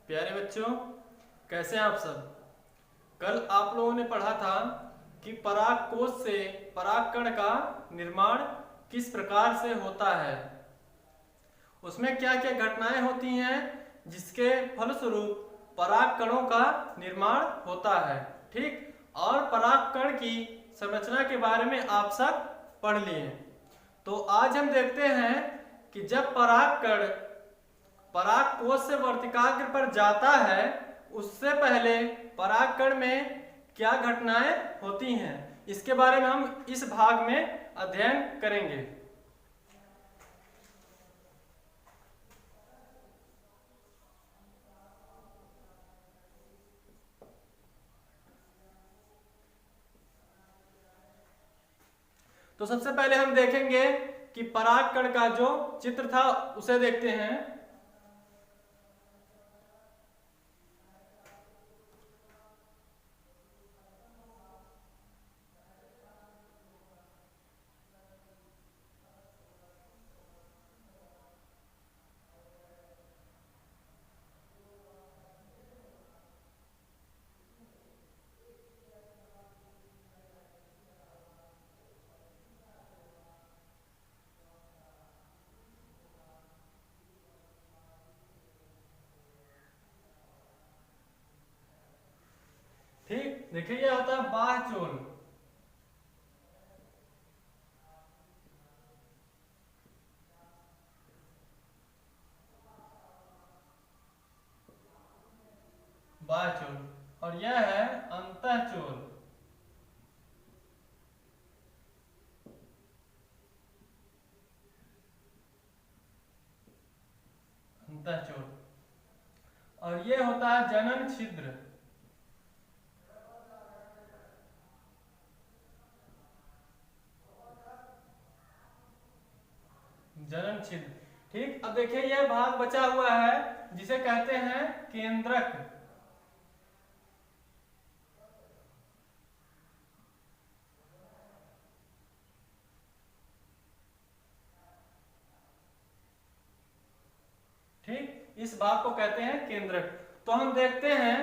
प्यारे बच्चों, कैसे हैं आप सब। कल आप लोगों ने पढ़ा था कि पराग कोश से परागकण का निर्माण किस प्रकार से होता है, उसमें क्या क्या घटनाएं होती हैं जिसके फलस्वरूप परागकणों का निर्माण होता है। ठीक, और परागकण की संरचना के बारे में आप सब पढ़ लिए। तो आज हम देखते हैं कि जब परागकण परागकोश से वर्तिकाग्र पर जाता है, उससे पहले परागकण में क्या घटनाएं होती हैं, इसके बारे में हम इस भाग में अध्ययन करेंगे। तो सबसे पहले हम देखेंगे कि परागकण का जो चित्र था उसे देखते हैं। ठीक, देखिए ये होता है बाह्यचोल। बाह्यचोल और यह है अंतःचोल। अंतःचोल और ये होता है जनन छिद्र। जनन छिद्र। ठीक, अब देखिए यह भाग बचा हुआ है जिसे कहते हैं केंद्रक। ठीक, इस भाग को कहते हैं केंद्रक। तो हम देखते हैं,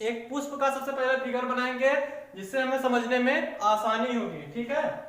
एक पुष्प का सबसे पहले फिगर बनाएंगे जिससे हमें समझने में आसानी होगी। ठीक है,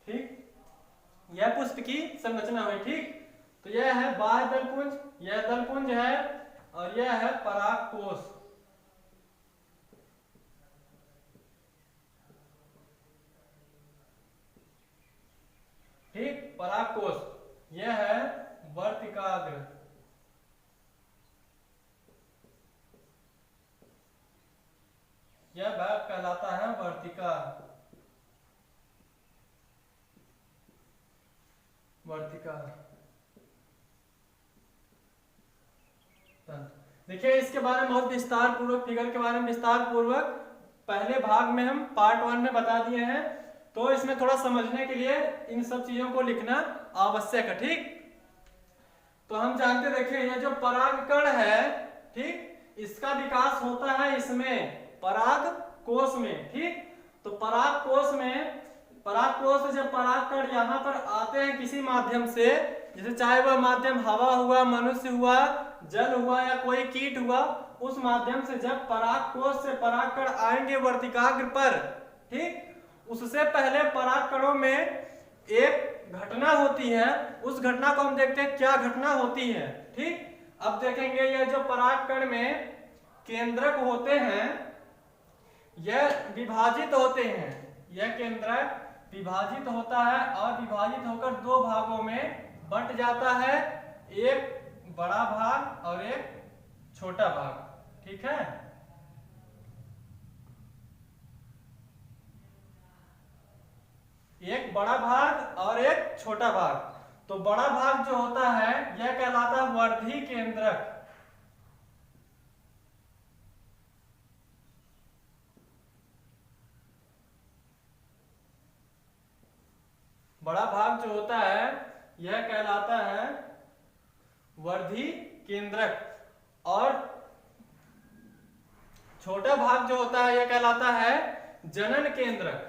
ठीक, यह पुष्प की संरचना हुई। ठीक, तो यह है बाह्य दलपुंज, यह दलपुंज है और यह है परागकोश। ठीक, परागकोश, यह है वर्तिकाग्र। यह भाग कहलाता है वर्तिका। वर्तिका तंत्र। देखिए इसके बारे में बहुत विस्तार पूर्वक, फिगर के बारे में विस्तार पूर्वक पहले भाग में हम पार्ट 1 में बता दिए हैं। तो इसमें थोड़ा समझने के लिए इन सब चीजों को लिखना आवश्यक है। ठीक, तो हम जानते, देखिए ये जो परागकण है, ठीक, इसका विकास होता है इसमें पराग कोश में। ठीक, तो पराग कोश में, पराग कोश से जब परागकण यहाँ पर आते हैं किसी माध्यम से, जैसे चाहे वह माध्यम हवा हुआ, मनुष्य हुआ, जल हुआ या कोई कीट हुआ, उस माध्यम से जब पराग कोश से परागकण आएंगे वर्तिकाग्र पर, ठीक, उससे पहले परागकणों में एक घटना होती है। उस घटना को हम देखते हैं क्या घटना होती है। ठीक, अब देखेंगे यह जो परागकण में केंद्रक होते हैं, यह विभाजित होते हैं। यह केंद्रक विभाजित होता है और विभाजित होकर दो भागों में बंट जाता है एक बड़ा भाग और एक छोटा भाग। ठीक है, एक बड़ा भाग और एक छोटा भाग। तो बड़ा भाग जो होता है यह कहलाता है वर्धी केंद्रक। बड़ा भाग जो होता है यह कहलाता है वर्धी केंद्रक, और छोटा भाग जो होता है यह कहलाता है जनन केंद्रक।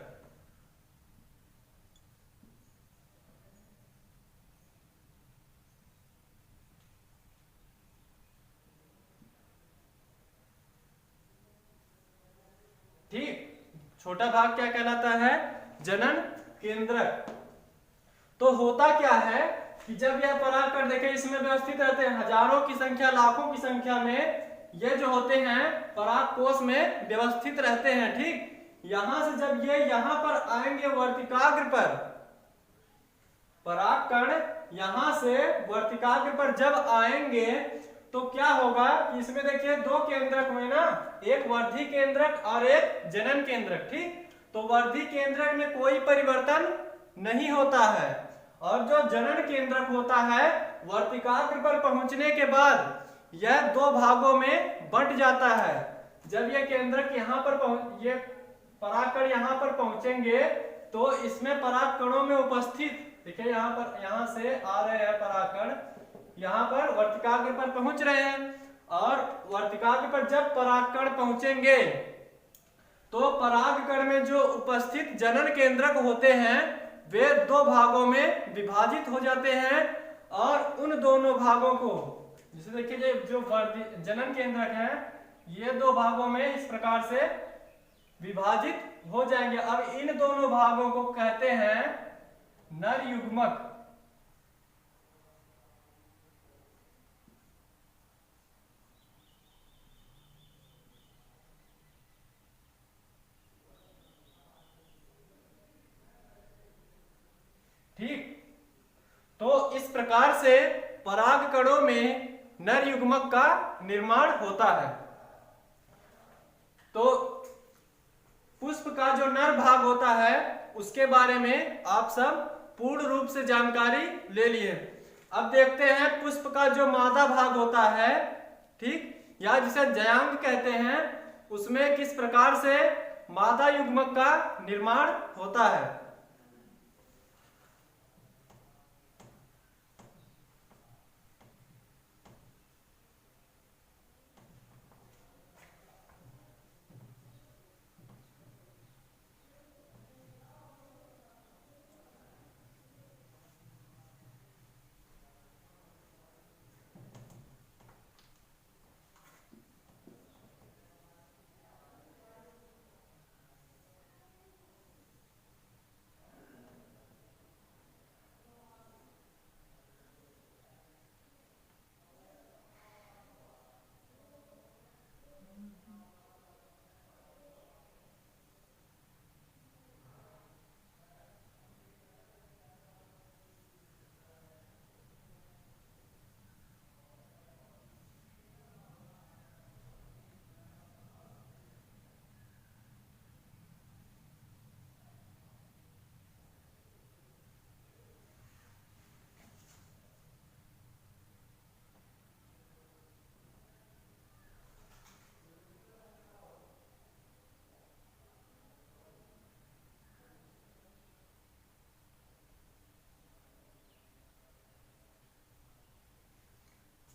ठीक, छोटा भाग क्या कहलाता है? जनन केंद्रक। तो होता क्या है कि जब यह परागकण देखें इसमें व्यवस्थित रहते हैं, हजारों की संख्या लाखों की संख्या में ये जो होते हैं पराग कोश में व्यवस्थित रहते हैं। ठीक, यहां से जब ये यहां पर आएंगे वर्तिकाग्र पर, परागकण यहां से वर्तिकाग्र पर जब आएंगे तो क्या होगा कि इसमें देखिए दो केंद्रक हुए ना, एक वर्धी केंद्रक और एक जनन केंद्रक। ठीक, तो वर्धी केंद्रक में कोई परिवर्तन नहीं होता है, और जो जनन केंद्रक होता है वर्तिकाग्र पर पहुंचने के बाद यह दो भागों में बंट जाता है। जब यह केंद्रक यहाँ पर ये परागकण यहाँ पर पहुंचेंगे तो इसमें परागकणों में उपस्थित देखिए यहाँ पर, यहाँ से आ रहे हैं परागकण, यहाँ पर वर्तिकाग्र पर पहुंच रहे हैं, और वर्तिकाग्र पर जब परागकण पहुंचेंगे तो परागकण में जो उपस्थित जनन केंद्रक होते हैं वे दो भागों में विभाजित हो जाते हैं, और उन दोनों भागों को जैसे देखिए जो जनन केंद्रक है ये दो भागों में इस प्रकार से विभाजित हो जाएंगे। अब इन दोनों भागों को कहते हैं नर युग्मक। ठीक, तो इस प्रकार से परागकणों में नर युग्मक का निर्माण होता है। तो पुष्प का जो नर भाग होता है उसके बारे में आप सब पूर्ण रूप से जानकारी ले लिए। अब देखते हैं पुष्प का जो मादा भाग होता है, ठीक, या जिसे जयांग कहते हैं, उसमें किस प्रकार से मादा युग्मक का निर्माण होता है।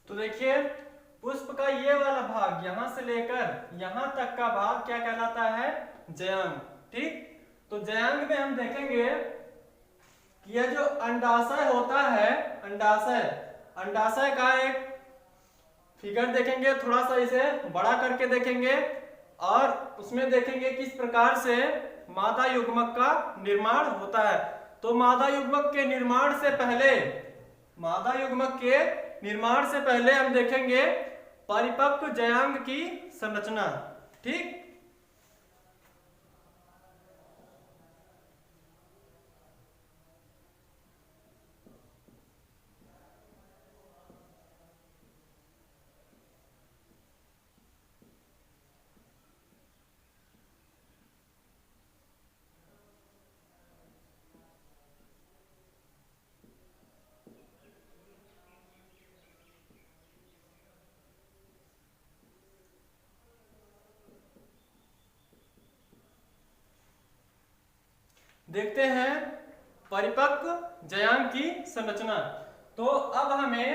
तो देखिए पुष्प का ये वाला भाग यहां से लेकर यहां तक का भाग क्या कहलाता है? जयांग। ठीक, तो जयांग में हम देखेंगे कि यह जो अंडाशय होता है, अंडाशय का एक फिगर देखेंगे, थोड़ा सा इसे बड़ा करके देखेंगे, और उसमें देखेंगे किस प्रकार से मादा युग्मक का निर्माण होता है। तो मादा युग्मक के निर्माण से पहले हम देखेंगे परिपक्व जयांग की संरचना। ठीक, देखते हैं परिपक्व जयांग की संरचना। तो अब हमें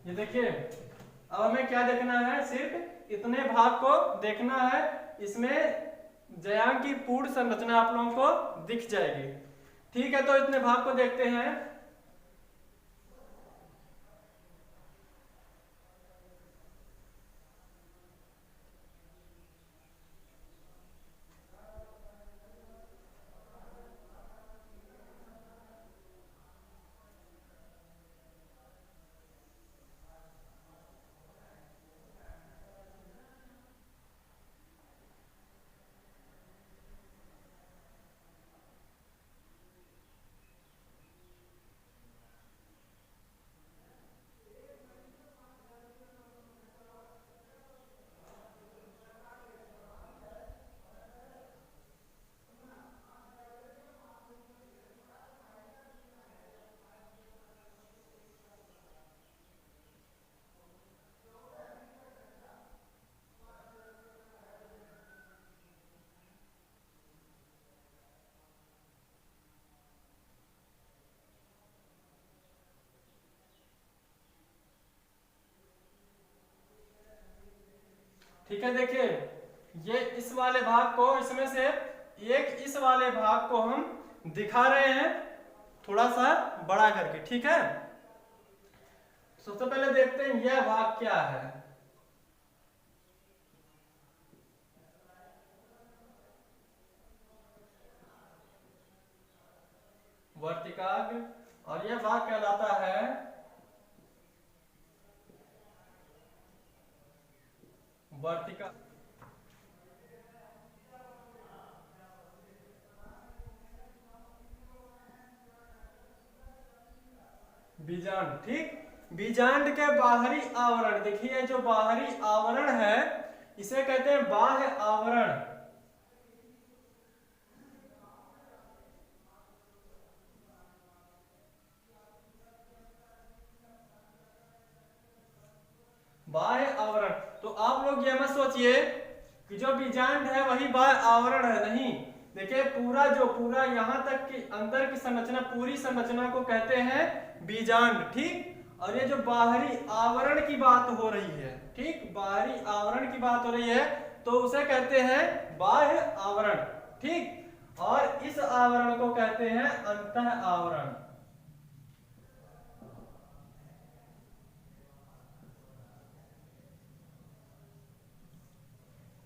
ये देखिए, अब हमें क्या देखना है, सिर्फ इतने भाग को देखना है। इसमें जयांग की पूर्ण संरचना आप लोगों को दिख जाएगी। ठीक है, तो इतने भाग को देखते हैं। ठीक है, देखिए ये इस वाले भाग को, इसमें से एक इस वाले भाग को हम दिखा रहे हैं थोड़ा सा बड़ा करके। ठीक है, सबसे पहले देखते हैं यह भाग क्या है। वर्तिकाग्र, और यह भाग कहलाता है वर्तिका बीजांड। ठीक, बीजांड के बाहरी आवरण, देखिए जो बाहरी आवरण है इसे कहते हैं बाह्य आवरण। बाह्य आवरण, तो आप लोग ये मत सोचिए कि जो बीजांड है वही बाह्य आवरण है, नहीं। देखिए पूरा यहां तक की अंदर की संरचना, पूरी संरचना को कहते हैं बीजांड। ठीक, और ये जो बाहरी आवरण की बात हो रही है, ठीक, बाहरी आवरण की बात हो रही है तो उसे कहते हैं बाह्य आवरण। ठीक, और इस आवरण को कहते हैं अंतः आवरण।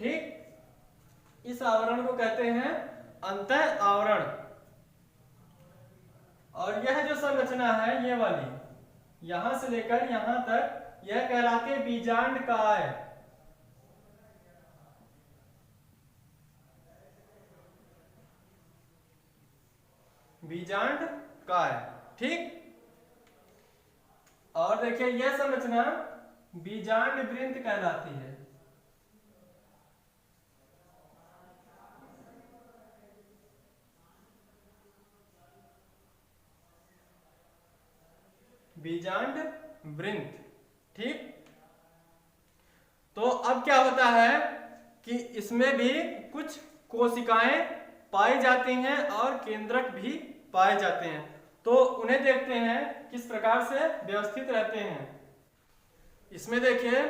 ठीक, इस आवरण को कहते हैं अंतः आवरण। और यह जो संरचना है ये वाली, यहां से लेकर यहां तक, यह कहलाते बीजांड काय। बीजांड काय। ठीक, और देखिए यह संरचना बीजांड वृंत कहलाती है। बीजांड वृंत। ठीक, तो अब क्या होता है कि इसमें भी कुछ कोशिकाएं पाई जाती हैं और केंद्रक भी पाए जाते हैं। तो उन्हें देखते हैं किस प्रकार से व्यवस्थित रहते हैं। इसमें देखिए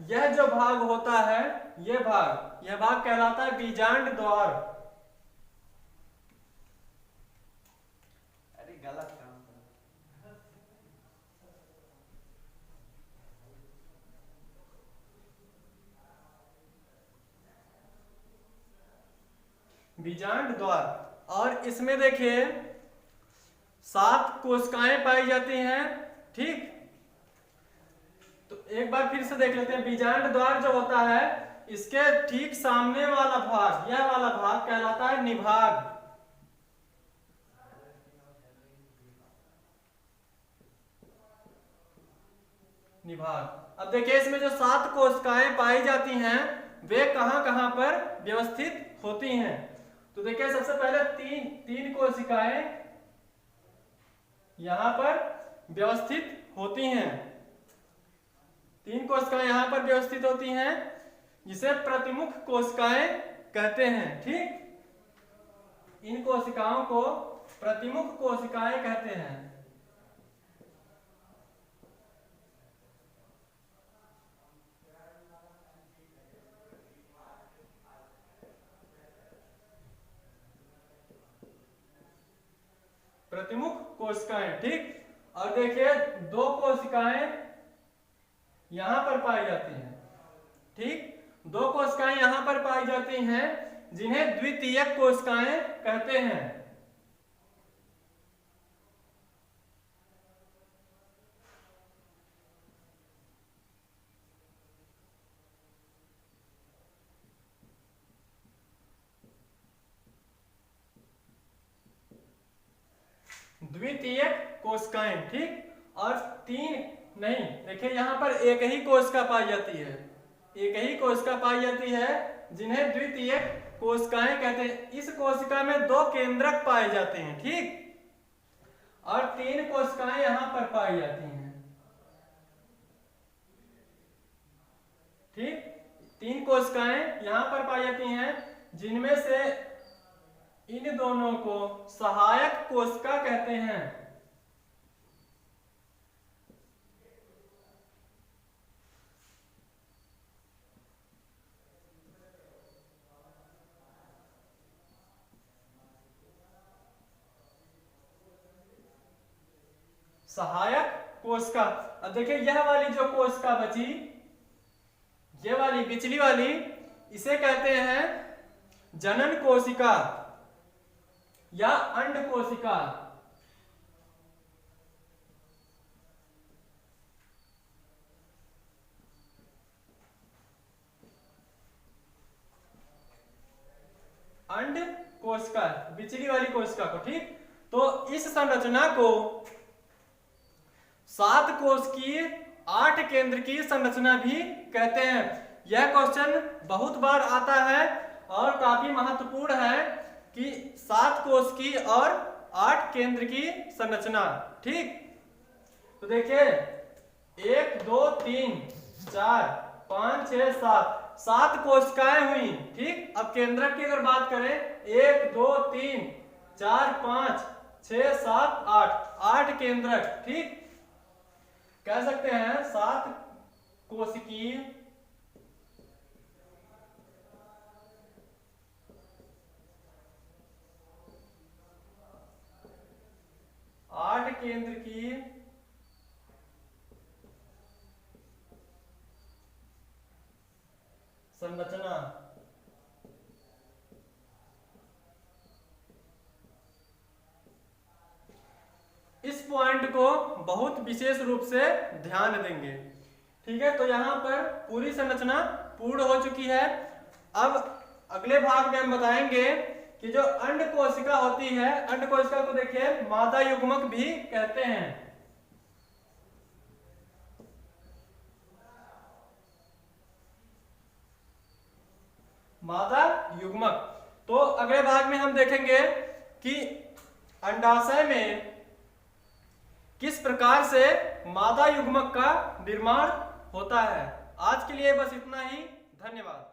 यह जो भाग होता है, यह भाग कहलाता है बीजांड द्वार। अरे गलत काम। बीजांड द्वार, और इसमें देखिए 7 कोशिकाएं पाई जाती हैं। ठीक, तो एक बार फिर से देख लेते हैं। बीजांड द्वार जो होता है इसके ठीक सामने वाला भाग, यह वाला भाग कहलाता है निभाग। निभाग। अब देखिए इसमें जो 7 कोशिकाएं पाई जाती हैं वे कहां कहां पर व्यवस्थित होती हैं। तो देखिए सबसे पहले तीन कोशिकाएं यहां पर व्यवस्थित होती हैं। 3 कोशिकाएं यहां पर व्यवस्थित होती हैं, जिसे प्रतिमुख कोशिकाएं कहते हैं। ठीक, इन कोशिकाओं को प्रतिमुख कोशिकाएं कहते हैं। प्रतिमुख कोशिकाएं, ठीक। और देखिए दो कोशिकाएं यहां पर पाई जाती हैं, ठीक। दो कोशिकाएं यहां पर पाई जाती हैं जिन्हें द्वितीयक कोशिकाएं कहते हैं। द्वितीयक कोशिकाएं, ठीक। और तीन नहीं, देखिए यहां पर एक ही कोशिका पाई जाती है, एक ही कोशिका पाई जाती है जिन्हें द्वितीयक कोशिकाएं कहते हैं। इस कोशिका में दो केंद्रक पाए जाते हैं, ठीक। और तीन कोशिकाएं यहां पर पाई जाती हैं, ठीक। तीन कोशिकाएं यहां पर पाई जाती हैं जिनमें से इन दोनों को सहायक कोशिका कहते हैं। सहायक कोशिका। अब देखिए यह वाली जो कोशिका बची, ये वाली पिछली वाली, इसे कहते हैं जनन कोशिका या अंड कोशिका। अंड कोशिका, बिचली वाली कोशिका को, ठीक। तो इस संरचना को 7 कोश की 8 केंद्र की संरचना भी कहते हैं। यह क्वेश्चन बहुत बार आता है और काफी महत्वपूर्ण है कि 7 कोश की और 8 केंद्र की संरचना, ठीक। तो देखिए 1 2 3 4 5 6 7 कोशिकाएं हुई, ठीक। अब केंद्रक की अगर बात करें 1 2 3 4 5 6 7 8 केंद्रक, ठीक। कह सकते हैं 7 कोशिकीय 8 केंद्र की संरचना। इस पॉइंट को बहुत विशेष रूप से ध्यान देंगे, ठीक है। तो यहां पर पूरी संरचना पूर्ण हो चुकी है। अब अगले भाग में हम बताएंगे कि जो अंड कोशिका होती है, अंड कोशिका को देखिए मादा युग्मक भी कहते हैं। मादा युग्मक। तो अगले भाग में हम देखेंगे कि अंडाशय में किस प्रकार से मादा युग्मक का निर्माण होता है। आज के लिए बस इतना ही, धन्यवाद।